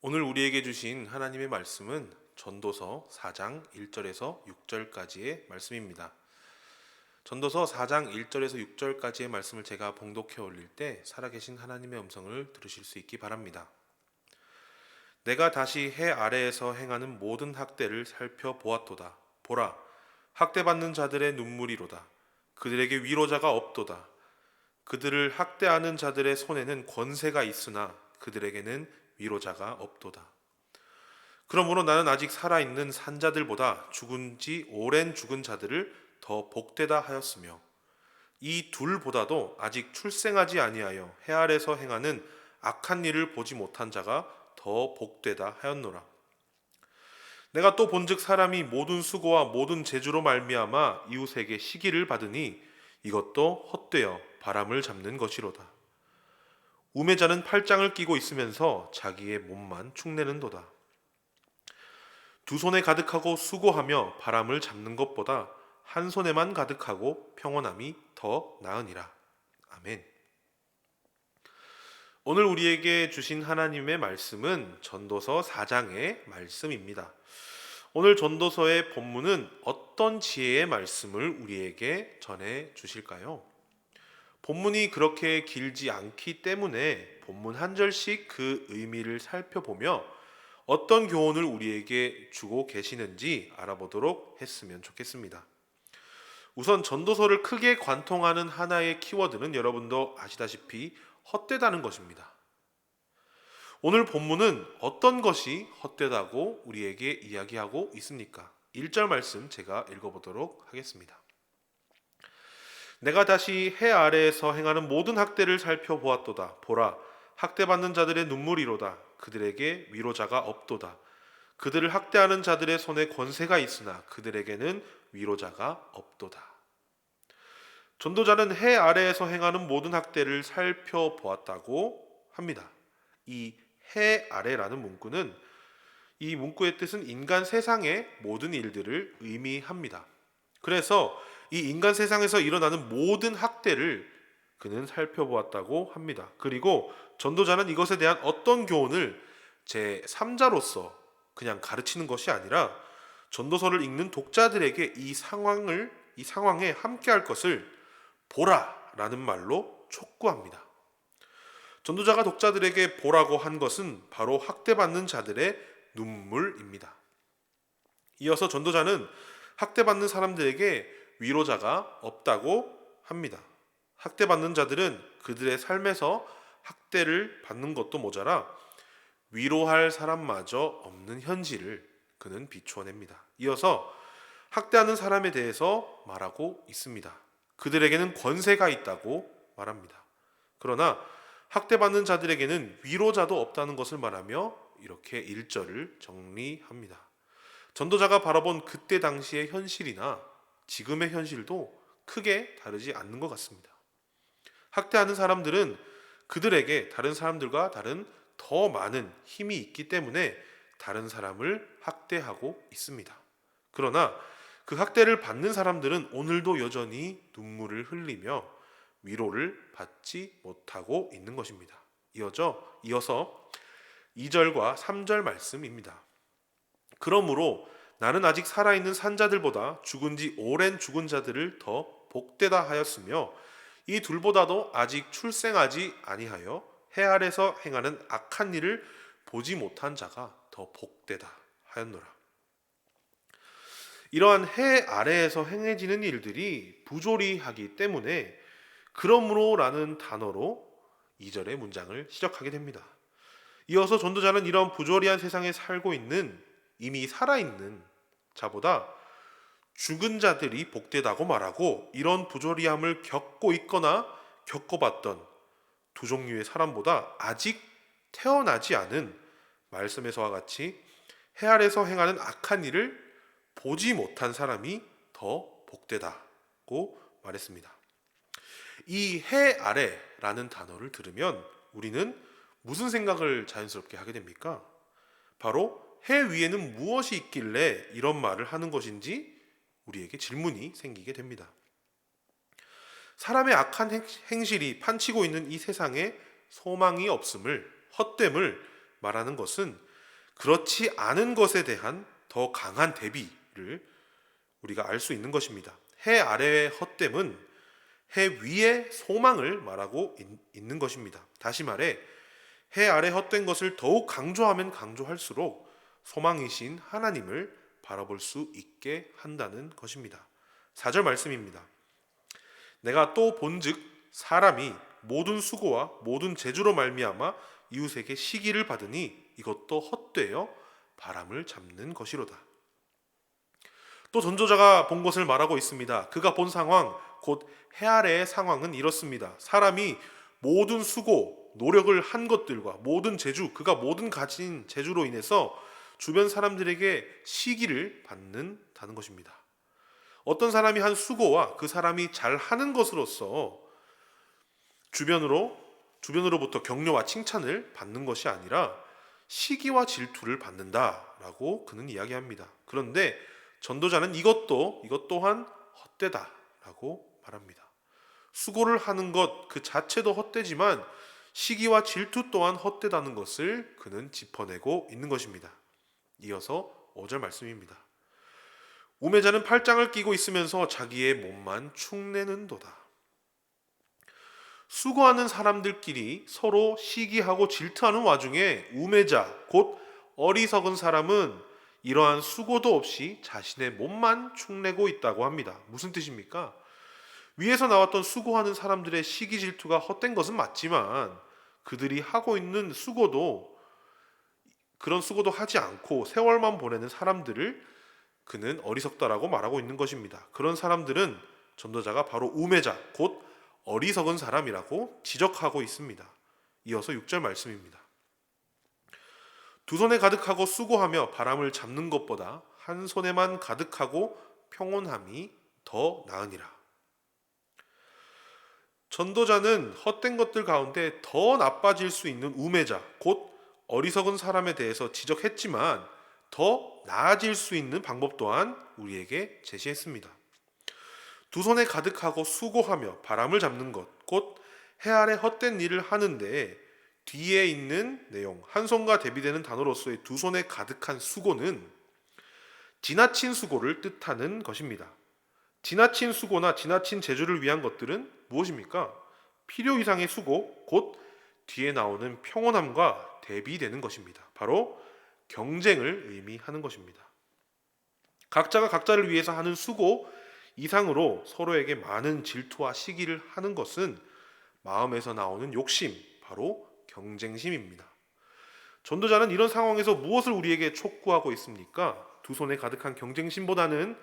오늘 우리에게 주신 하나님의 말씀은 전도서 4장 1절에서 6절까지의 말씀입니다. 전도서 4장 1절에서 6절까지의 말씀을 제가 봉독해 올릴 때 살아계신 하나님의 음성을 들으실 수 있기 바랍니다. 내가 다시 해 아래에서 행하는 모든 학대를 살펴보았도다. 보라, 학대받는 자들의 눈물이로다. 그들에게 위로자가 없도다. 그들을 학대하는 자들의 손에는 권세가 있으나 그들에게는 위로자가 없도다. 그러므로 나는 아직 살아있는 산자들보다 죽은 지 오랜 죽은 자들을 더 복되다 하였으며 이 둘보다도 아직 출생하지 아니하여 해 아래서 행하는 악한 일을 보지 못한 자가 더 복되다 하였노라. 내가 또 본즉 사람이 모든 수고와 모든 재주로 말미암아 이웃에게 시기를 받으니 이것도 헛되어 바람을 잡는 것이로다. 우매자는 팔짱을 끼고 있으면서 자기의 몸만 축내는도다. 두 손에 가득하고 수고하며 바람을 잡는 것보다 한 손에만 가득하고 평온함이 더 나으니라. 아멘. 오늘 우리에게 주신 하나님의 말씀은 전도서 4장의 말씀입니다. 오늘 전도서의 본문은 어떤 지혜의 말씀을 우리에게 전해 주실까요? 본문이 그렇게 길지 않기 때문에 본문 한 절씩 그 의미를 살펴보며 어떤 교훈을 우리에게 주고 계시는지 알아보도록 했으면 좋겠습니다. 우선 전도서를 크게 관통하는 하나의 키워드는 여러분도 아시다시피 헛되다는 것입니다. 오늘 본문은 어떤 것이 헛되다고 우리에게 이야기하고 있습니까? 1절 말씀 제가 읽어보도록 하겠습니다. 내가 다시 해 아래에서 행하는 모든 학대를 살펴보았도다. 보라, 학대받는 자들의 눈물이로다. 그들에게 위로자가 없도다. 그들을 학대하는 자들의 손에 권세가 있으나 그들에게는 위로자가 없도다. 전도자는 해 아래에서 행하는 모든 학대를 살펴보았다고 합니다. 이 해 아래라는 문구는 이 문구의 뜻은 인간 세상의 모든 일들을 의미합니다. 그래서 이 인간 세상에서 일어나는 모든 학대를 그는 살펴보았다고 합니다. 그리고 전도자는 이것에 대한 어떤 교훈을 제3자로서 그냥 가르치는 것이 아니라 전도서를 읽는 독자들에게 이 상황에 함께할 것을 보라라는 말로 촉구합니다. 전도자가 독자들에게 보라고 한 것은 바로 학대받는 자들의 눈물입니다. 이어서 전도자는 학대받는 사람들에게 위로자가 없다고 합니다. 학대받는 자들은 그들의 삶에서 학대를 받는 것도 모자라 위로할 사람마저 없는 현실을 그는 비추어냅니다. 이어서 학대하는 사람에 대해서 말하고 있습니다. 그들에게는 권세가 있다고 말합니다. 그러나 학대받는 자들에게는 위로자도 없다는 것을 말하며 이렇게 1절을 정리합니다. 전도자가 바라본 그때 당시의 현실이나 지금의 현실도 크게 다르지 않는 것 같습니다. 학대하는 사람들은 그들에게 다른 사람들과 다른 더 많은 힘이 있기 때문에 다른 사람을 학대하고 있습니다. 그러나 그 학대를 받는 사람들은 오늘도 여전히 눈물을 흘리며 위로를 받지 못하고 있는 것입니다. 이어서 2절과 3절 말씀입니다. 그러므로 나는 아직 살아있는 산자들보다 죽은 지 오랜 죽은 자들을 더 복되다 하였으며 이 둘보다도 아직 출생하지 아니하여 해 아래서 행하는 악한 일을 보지 못한 자가 더 복되다 하였노라. 이러한 해 아래에서 행해지는 일들이 부조리하기 때문에 그러므로라는 단어로 2절의 문장을 시작하게 됩니다. 이어서 전도자는 이런 부조리한 세상에 살고 있는 이미 살아있는 자보다 죽은 자들이 복되다고 말하고 이런 부조리함을 겪고 있거나 겪어봤던 두 종류의 사람보다 아직 태어나지 않은 말씀에서와 같이 해 아래서 행하는 악한 일을 보지 못한 사람이 더 복되다고 말했습니다. 이 해 아래라는 단어를 들으면 우리는 무슨 생각을 자연스럽게 하게 됩니까? 바로 해 위에는 무엇이 있길래 이런 말을 하는 것인지 우리에게 질문이 생기게 됩니다. 사람의 악한 행실이 판치고 있는 이 세상에 소망이 없음을, 헛됨을 말하는 것은 그렇지 않은 것에 대한 더 강한 대비를 우리가 알 수 있는 것입니다. 해 아래의 헛됨은 해 위의 소망을 말하고 있는 것입니다. 다시 말해 해 아래 헛된 것을 더욱 강조하면 강조할수록 소망이신 하나님을 바라볼 수 있게 한다는 것입니다. 4절 말씀입니다. 내가 또 본즉 사람이 모든 수고와 모든 재주로 말미암아 이웃에게 시기를 받으니 이것도 헛되어 바람을 잡는 것이로다. 또 전도자가 본 것을 말하고 있습니다. 그가 본 상황, 곧 해 아래의 상황은 이렇습니다. 사람이 모든 수고, 노력을 한 것들과 모든 재주, 그가 모든 가진 재주로 인해서 주변 사람들에게 시기를 받는다는 것입니다. 어떤 사람이 한 수고와 그 사람이 잘하는 것으로서 주변으로부터 격려와 칭찬을 받는 것이 아니라 시기와 질투를 받는다라고 그는 이야기합니다. 그런데 전도자는 이것 또한 헛되다라고 말합니다. 수고를 하는 것 그 자체도 헛되지만 시기와 질투 또한 헛되다는 것을 그는 짚어내고 있는 것입니다. 이어서 5절 말씀입니다. 우매자는 팔짱을 끼고 있으면서 자기의 몸만 축내는도다. 수고하는 사람들끼리 서로 시기하고 질투하는 와중에 우매자, 곧 어리석은 사람은 이러한 수고도 없이 자신의 몸만 축내고 있다고 합니다. 무슨 뜻입니까? 위에서 나왔던 수고하는 사람들의 시기 질투가 헛된 것은 맞지만 그들이 하고 있는 수고도 그런 수고도 하지 않고 세월만 보내는 사람들을 그는 어리석다라고 말하고 있는 것입니다. 그런 사람들은 전도자가 바로 우매자, 곧 어리석은 사람이라고 지적하고 있습니다. 이어서 6절 말씀입니다. 두 손에 가득하고 수고하며 바람을 잡는 것보다 한 손에만 가득하고 평온함이 더 나으니라. 전도자는 헛된 것들 가운데 더 나빠질 수 있는 우매자, 곧 어리석은 사람에 대해서 지적했지만 더 나아질 수 있는 방법 또한 우리에게 제시했습니다. 두 손에 가득하고 수고하며 바람을 잡는 것, 곧 해 아래 헛된 일을 하는데 뒤에 있는 내용, 한 손과 대비되는 단어로서의 두 손에 가득한 수고는 지나친 수고를 뜻하는 것입니다. 지나친 수고나 지나친 재주를 위한 것들은 무엇입니까? 필요 이상의 수고, 곧 뒤에 나오는 평온함과 대비되는 것입니다. 바로 경쟁을 의미하는 것입니다. 각자가 각자를 위해서 하는 수고 이상으로 서로에게 많은 질투와 시기를 하는 것은 마음에서 나오는 욕심, 바로 경쟁심입니다. 전도자는 이런 상황에서 무엇을 우리에게 촉구하고 있습니까? 두 손에 가득한 경쟁심보다는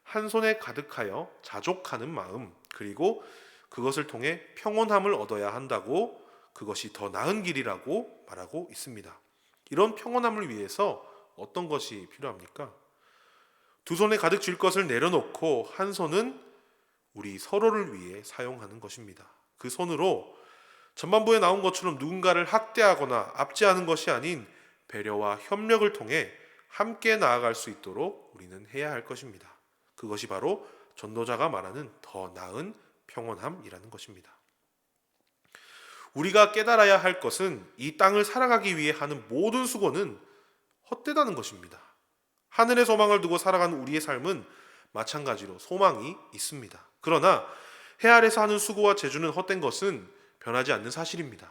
한 손에 가득하여 자족하는 마음, 그리고 그것을 통해 평온함을 얻어야 한다고, 그것이 더 나은 길이라고 말하고 있습니다. 이런 평온함을 위해서 어떤 것이 필요합니까? 두 손에 가득 쥘 것을 내려놓고 한 손은 우리 서로를 위해 사용하는 것입니다. 그 손으로 전반부에 나온 것처럼 누군가를 학대하거나 압제하는 것이 아닌 배려와 협력을 통해 함께 나아갈 수 있도록 우리는 해야 할 것입니다. 그것이 바로 전도자가 말하는 더 나은 평온함이라는 것입니다. 우리가 깨달아야 할 것은 이 땅을 살아가기 위해 하는 모든 수고는 헛되다는 것입니다. 하늘의 소망을 두고 살아가는 우리의 삶은 마찬가지로 소망이 있습니다. 그러나 해 아래서 하는 수고와 재주는 헛된 것은 변하지 않는 사실입니다.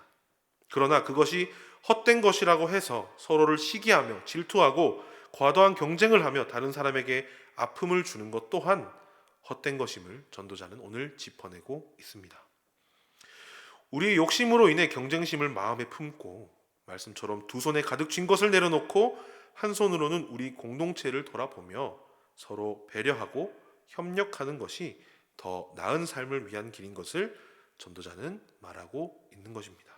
그러나 그것이 헛된 것이라고 해서 서로를 시기하며 질투하고 과도한 경쟁을 하며 다른 사람에게 아픔을 주는 것 또한 헛된 것임을 전도자는 오늘 짚어내고 있습니다. 우리의 욕심으로 인해 경쟁심을 마음에 품고 말씀처럼 두 손에 가득 쥔 것을 내려놓고 한 손으로는 우리 공동체를 돌아보며 서로 배려하고 협력하는 것이 더 나은 삶을 위한 길인 것을 전도자는 말하고 있는 것입니다.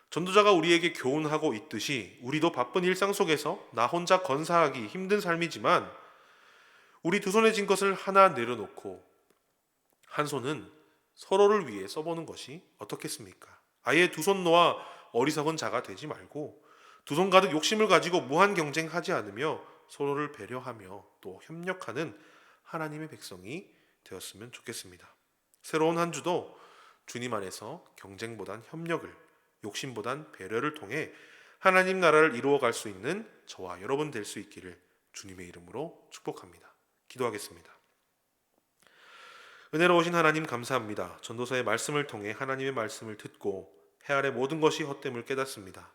전도자가 우리에게 교훈하고 있듯이 우리도 바쁜 일상 속에서 나 혼자 건사하기 힘든 삶이지만 우리 두 손에 쥔 것을 하나 내려놓고 한 손은 서로를 위해 써보는 것이 어떻겠습니까? 아예 두 손 놓아 어리석은 자가 되지 말고 두 손 가득 욕심을 가지고 무한 경쟁하지 않으며 서로를 배려하며 또 협력하는 하나님의 백성이 되었으면 좋겠습니다. 새로운 한 주도 주님 안에서 경쟁보단 협력을, 욕심보단 배려를 통해 하나님 나라를 이루어갈 수 있는 저와 여러분 될 수 있기를 주님의 이름으로 축복합니다. 기도하겠습니다. 은혜로우신 하나님 감사합니다. 전도서의 말씀을 통해 하나님의 말씀을 듣고 해 아래 모든 것이 헛됨을 깨닫습니다.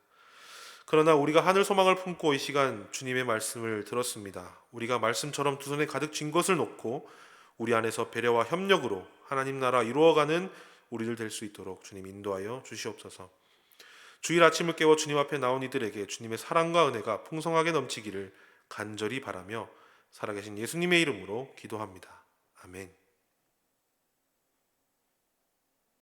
그러나 우리가 하늘 소망을 품고 이 시간 주님의 말씀을 들었습니다. 우리가 말씀처럼 두 손에 가득 쥔 것을 놓고 우리 안에서 배려와 협력으로 하나님 나라 이루어가는 우리들 될 수 있도록 주님 인도하여 주시옵소서. 주일 아침을 깨워 주님 앞에 나온 이들에게 주님의 사랑과 은혜가 풍성하게 넘치기를 간절히 바라며 살아계신 예수님의 이름으로 기도합니다. 아멘.